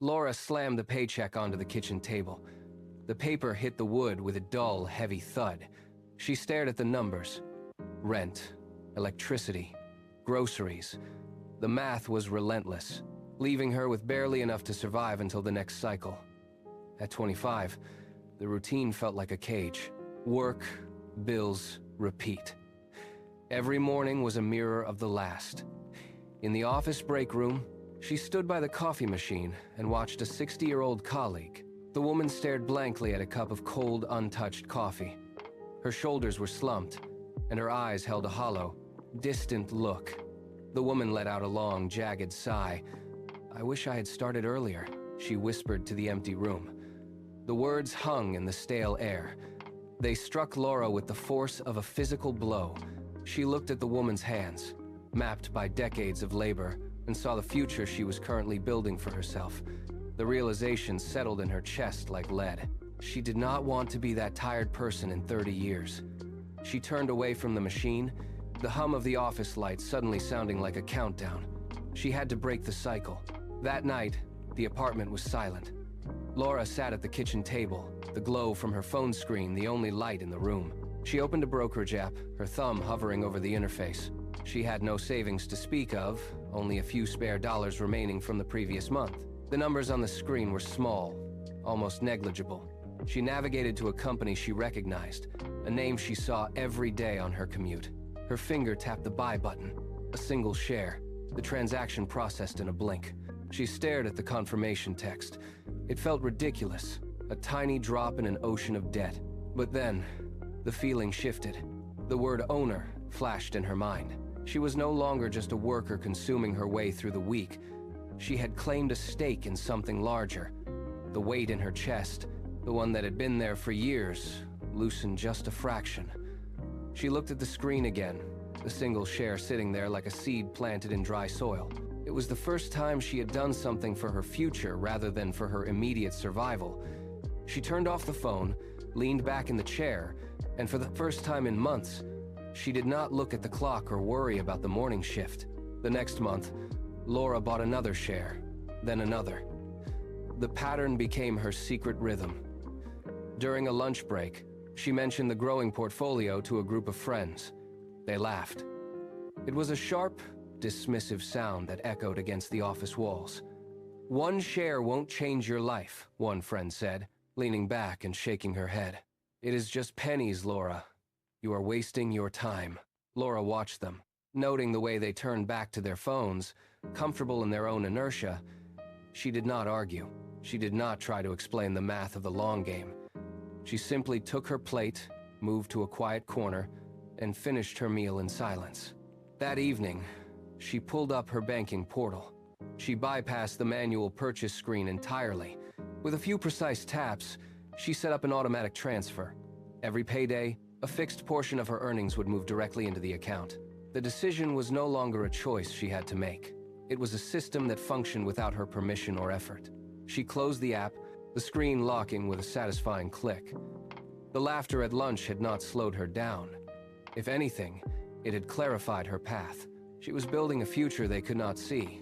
Laura slammed the paycheck onto the kitchen table. The paper hit the wood with a dull, heavy thud. She stared at the numbers. Rent, electricity, groceries. The math was relentless, leaving her with barely enough to survive until the next cycle. At 25, the routine felt like a cage. Work, bills, repeat. Every morning was a mirror of the last. In the office break room, she stood by the coffee machine and watched a 60-year-old colleague. The woman stared blankly at a cup of cold, untouched coffee. Her shoulders were slumped, and her eyes held a hollow, distant look. The woman let out a long, jagged sigh. "I wish I had started earlier," she whispered to the empty room. The words hung in the stale air. They struck Laura with the force of a physical blow. She looked at the woman's hands, mapped by decades of labor, and saw the future she was currently building for herself. The realization settled in her chest like lead. She did not want to be that tired person in 30 years. She turned away from the machine, the hum of the office lights suddenly sounding like a countdown. She had to break the cycle. That night, the apartment was silent. Laura sat at the kitchen table, the glow from her phone screen the only light in the room. She opened a brokerage app, her thumb hovering over the interface. She had no savings to speak of, only a few spare dollars remaining from the previous month. The numbers on the screen were small, almost negligible. She navigated to a company she recognized, a name she saw every day on her commute. Her finger tapped the buy button. A single share. The transaction processed in a blink. She stared at the confirmation text. It felt ridiculous, a tiny drop in an ocean of debt. But then, the feeling shifted. The word owner flashed in her mind. She was no longer just a worker consuming her way through the week. She had claimed a stake in something larger. The weight in her chest, the one that had been there for years, loosened just a fraction. She looked at the screen again, the single share sitting there like a seed planted in dry soil. It was the first time she had done something for her future rather than for her immediate survival. She turned off the phone, leaned back in the chair, and for the first time in months, she did not look at the clock or worry about the morning shift. The next month, Laura bought another share, then another. The pattern became her secret rhythm. During a lunch break, she mentioned the growing portfolio to a group of friends. They laughed. It was a sharp, dismissive sound that echoed against the office walls. "One share won't change your life," one friend said, leaning back and shaking her head. "It is just pennies, Laura. You are wasting your time." Laura watched them, noting the way they turned back to their phones, comfortable in their own inertia. She did not argue. She did not try to explain the math of the long game. She simply took her plate, moved to a quiet corner, and finished her meal in silence. That evening, she pulled up her banking portal. She bypassed the manual purchase screen entirely. With a few precise taps, she set up an automatic transfer. Every payday, a fixed portion of her earnings would move directly into the account. The decision was no longer a choice she had to make. It was a system that functioned without her permission or effort. She closed the app, the screen locking with a satisfying click. The laughter at lunch had not slowed her down. If anything, it had clarified her path. She was building a future they could not see,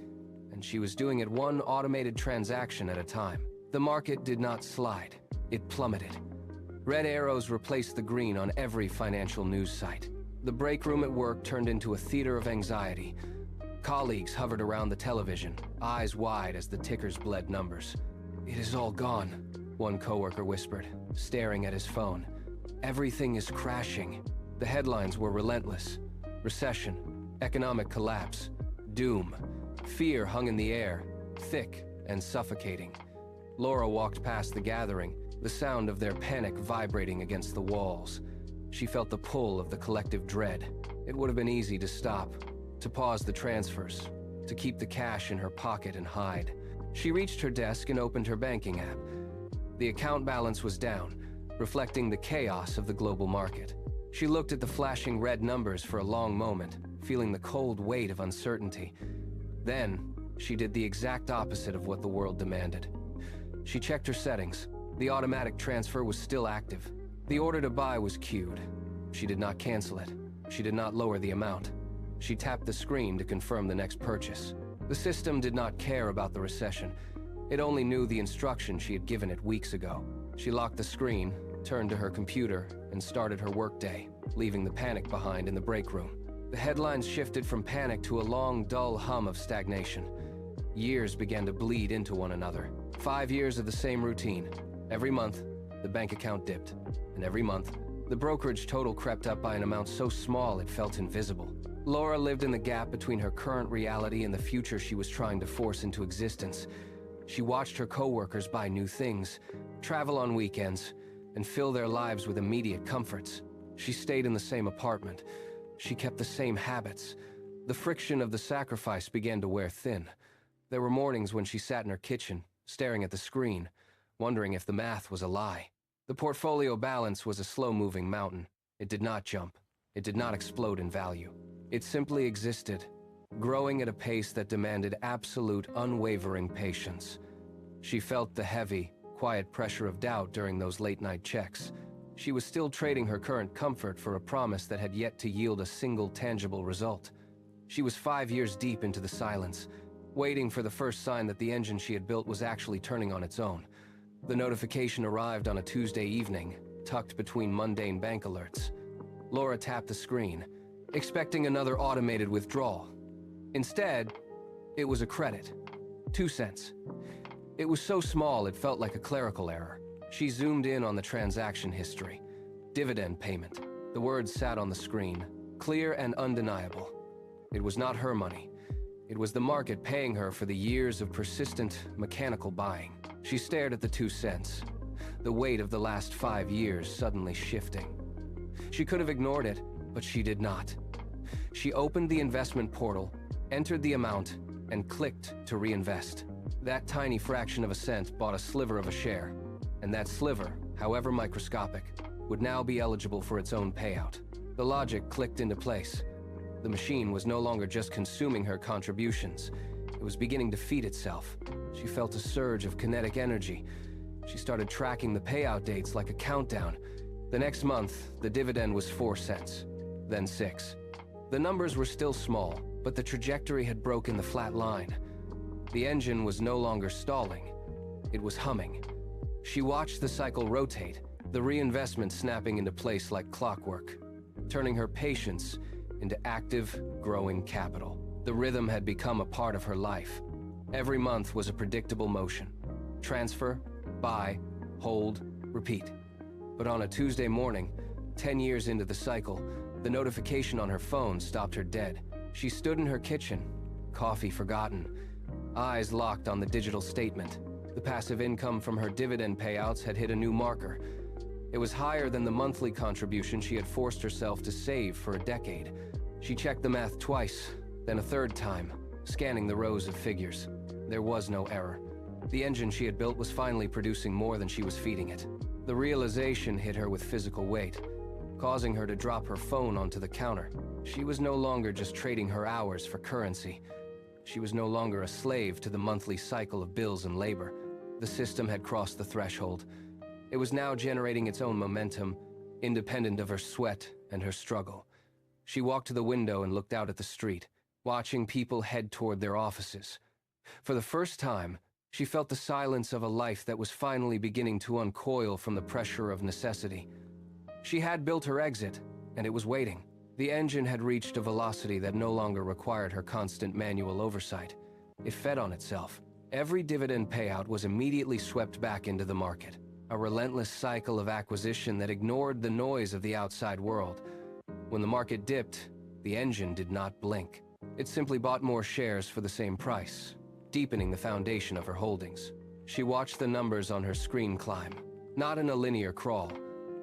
and she was doing it one automated transaction at a time. The market did not slide. It plummeted. Red arrows replaced the green on every financial news site. The break room at work turned into a theater of anxiety. Colleagues hovered around the television, eyes wide as the tickers bled numbers. "It is all gone," one coworker whispered, staring at his phone. "Everything is crashing." The headlines were relentless. Recession, economic collapse, doom. Fear hung in the air, thick and suffocating. Laura walked past the gathering, the sound of their panic vibrating against the walls. She felt the pull of the collective dread. It would have been easy to stop, to pause the transfers, to keep the cash in her pocket and hide. She reached her desk and opened her banking app. The account balance was down, reflecting the chaos of the global market. She looked at the flashing red numbers for a long moment, feeling the cold weight of uncertainty. Then, she did the exact opposite of what the world demanded. She checked her settings. The automatic transfer was still active. The order to buy was queued. She did not cancel it. She did not lower the amount. She tapped the screen to confirm the next purchase. The system did not care about the recession. It only knew the instruction she had given it weeks ago. She locked the screen, turned to her computer, and started her workday, leaving the panic behind in the break room. The headlines shifted from panic to a long, dull hum of stagnation. Years began to bleed into one another. 5 years of the same routine. Every month, the bank account dipped. And every month, the brokerage total crept up by an amount so small it felt invisible. Laura lived in the gap between her current reality and the future she was trying to force into existence. She watched her coworkers buy new things, travel on weekends, and fill their lives with immediate comforts. She stayed in the same apartment. She kept the same habits. The friction of the sacrifice began to wear thin. There were mornings when she sat in her kitchen, staring at the screen, wondering if the math was a lie. The portfolio balance was a slow-moving mountain. It did not jump. It did not explode in value. It simply existed, growing at a pace that demanded absolute, unwavering patience. She felt the heavy, quiet pressure of doubt during those late-night checks. She was still trading her current comfort for a promise that had yet to yield a single tangible result. She was 5 years deep into the silence, waiting for the first sign that the engine she had built was actually turning on its own. The notification arrived on a Tuesday evening, tucked between mundane bank alerts. Laura tapped the screen, expecting another automated withdrawal. Instead, it was a credit. 2 cents. It was so small it felt like a clerical error. She zoomed in on the transaction history. Dividend payment. The words sat on the screen, clear and undeniable. It was not her money. It was the market paying her for the years of persistent, mechanical buying. She stared at the 2 cents, the weight of the last 5 years suddenly shifting. She could have ignored it, but she did not. She opened the investment portal, entered the amount, and clicked to reinvest. That tiny fraction of a cent bought a sliver of a share, and that sliver, however microscopic, would now be eligible for its own payout. The logic clicked into place. The machine was no longer just consuming her contributions. It was beginning to feed itself. She felt a surge of kinetic energy. She started tracking the payout dates like a countdown. The next month, the dividend was 4 cents, then 6. The numbers were still small, but the trajectory had broken the flat line. The engine was no longer stalling. It was humming. She watched the cycle rotate, the reinvestment snapping into place like clockwork, turning her patience into active, growing capital. The rhythm had become a part of her life. Every month was a predictable motion. Transfer, buy, hold, repeat. But on a Tuesday morning, 10 years into the cycle, the notification on her phone stopped her dead. She stood in her kitchen, coffee forgotten, eyes locked on the digital statement. The passive income from her dividend payouts had hit a new marker. It was higher than the monthly contribution she had forced herself to save for a decade. She checked the math twice, then a third time, scanning the rows of figures. There was no error. The engine she had built was finally producing more than she was feeding it. The realization hit her with physical weight, causing her to drop her phone onto the counter. She was no longer just trading her hours for currency. She was no longer a slave to the monthly cycle of bills and labor. The system had crossed the threshold. It was now generating its own momentum, independent of her sweat and her struggle. She walked to the window and looked out at the street, watching people head toward their offices. For the first time, she felt the silence of a life that was finally beginning to uncoil from the pressure of necessity. She had built her exit, and it was waiting. The engine had reached a velocity that no longer required her constant manual oversight. It fed on itself. Every dividend payout was immediately swept back into the market, a relentless cycle of acquisition that ignored the noise of the outside world. When the market dipped, the engine did not blink. It simply bought more shares for the same price, deepening the foundation of her holdings. She watched the numbers on her screen climb, not in a linear crawl,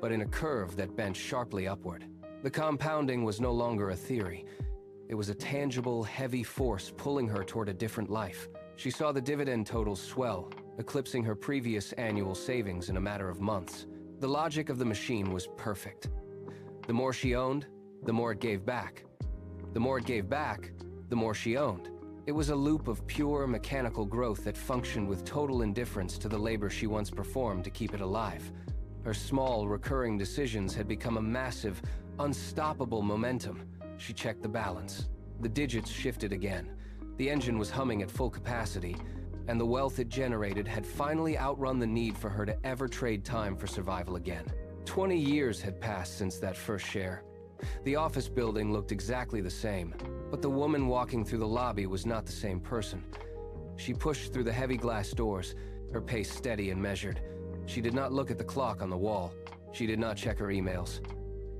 but in a curve that bent sharply upward. The compounding was no longer a theory. It was a tangible, heavy force pulling her toward a different life. She saw the dividend totals swell, eclipsing her previous annual savings in a matter of months. The logic of the machine was perfect. The more she owned, the more it gave back. The more it gave back, the more she owned. It was a loop of pure mechanical growth that functioned with total indifference to the labor she once performed to keep it alive. Her small, recurring decisions had become a massive, unstoppable momentum. She checked the balance. The digits shifted again. The engine was humming at full capacity, and the wealth it generated had finally outrun the need for her to ever trade time for survival again. 20 years had passed since that first share. The office building looked exactly the same, but the woman walking through the lobby was not the same person. She pushed through the heavy glass doors, her pace steady and measured. She did not look at the clock on the wall. She did not check her emails.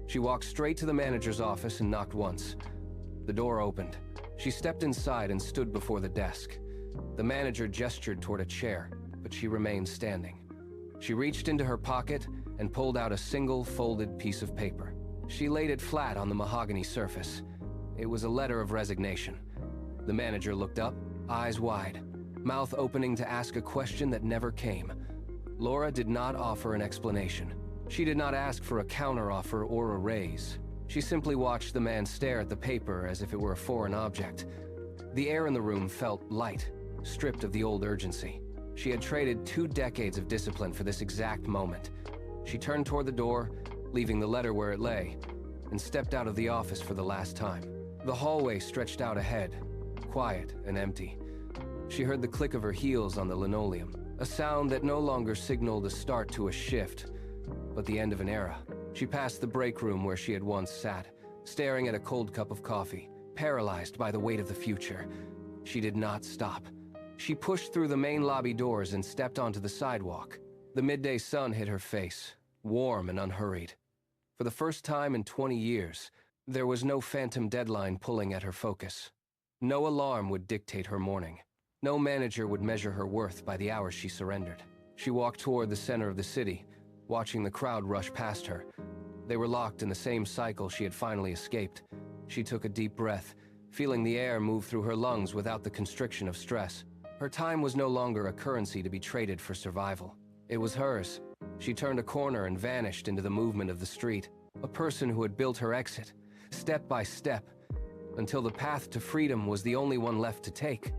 She walked straight to the manager's office and knocked once. The door opened. She stepped inside and stood before the desk. The manager gestured toward a chair, but she remained standing. She reached into her pocket and pulled out a single folded piece of paper. She laid it flat on the mahogany surface. It was a letter of resignation. The manager looked up, eyes wide, mouth opening to ask a question that never came. Laura did not offer an explanation. She did not ask for a counteroffer or a raise. She simply watched the man stare at the paper as if it were a foreign object. The air in the room felt light, stripped of the old urgency. She had traded 2 decades of discipline for this exact moment. She turned toward the door, leaving the letter where it lay, and stepped out of the office for the last time. The hallway stretched out ahead, quiet and empty. She heard the click of her heels on the linoleum, a sound that no longer signaled a start to a shift, but the end of an era. She passed the break room where she had once sat, staring at a cold cup of coffee, paralyzed by the weight of the future. She did not stop. She pushed through the main lobby doors and stepped onto the sidewalk. The midday sun hit her face, warm and unhurried. For the first time in 20 years, there was no phantom deadline pulling at her focus. No alarm would dictate her morning. No manager would measure her worth by the hours she surrendered. She walked toward the center of the city, watching the crowd rush past her. They were locked in the same cycle she had finally escaped. She took a deep breath, feeling the air move through her lungs without the constriction of stress. Her time was no longer a currency to be traded for survival. It was hers. She turned a corner and vanished into the movement of the street, a person who had built her exit, step by step, until the path to freedom was the only one left to take.